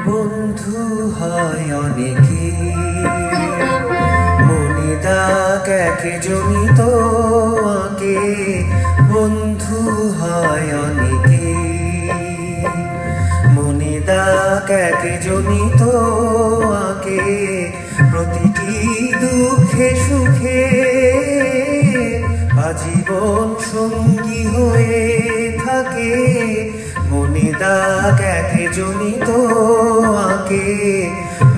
বন্ধু হয় অনেকে, মনে দাগ একে জনিত আঁকে। বন্ধু হয় অনেকে, মনে দাগ একে জনিত আঁকে। প্রতিটি দুঃখে সুখে আজীবন সঙ্গী হয়ে থাকে। মনে দাগ একে জনিত আঁকে,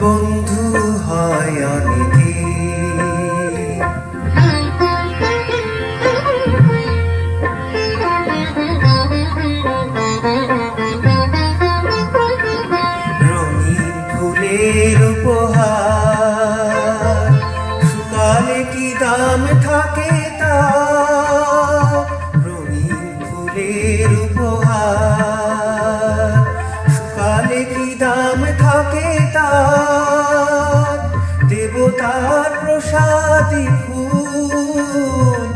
বন্ধু হয় অনেকে। রঙিন ফুলের উপহার শুকালে কি দাম থাকে তার। রঙিন ফুলের উপহার শুকালে কি দাম থাকে তার। দেবতার প্রসাদী ফুল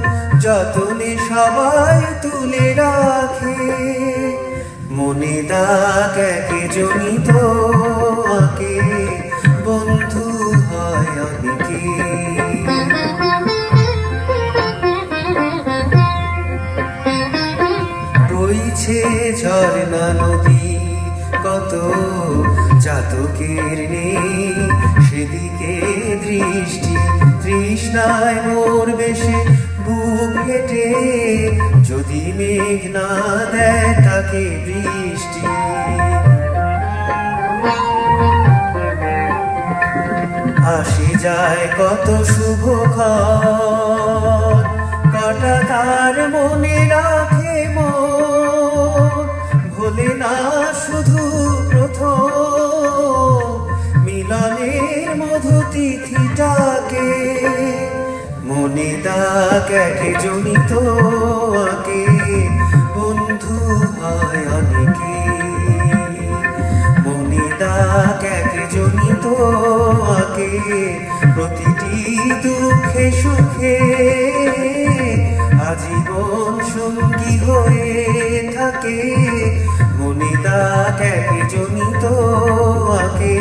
যতনে সবাই তুলে রাখে। মনে দাগ একে জনিত আঁকে, বন্ধু হয় অনেকে। বইছে ঝর্ণা নদী কত জাতকের নেই সেদিকে দৃষ্টি। তৃষ্ণায় মরবে সে বুক ফেটে, যদি মেঘ না দেয় তাকে বৃষ্টি। আসে যায় কত শুভক্ষণ, কটা তার মনে রাখে মন। ভোলে না শুধু প্রথম মিলনের মধু তিথিটাকে। মনে দাগ একে জনিত আঁকে, বন্ধু হয় অনেকে। মনে দাগ একে জনিত আঁকে, প্রতিটি দুঃখে সুখে আজীবন সঙ্গী হয়ে থাকে। মনে দাগ একে জনিত আঁকে,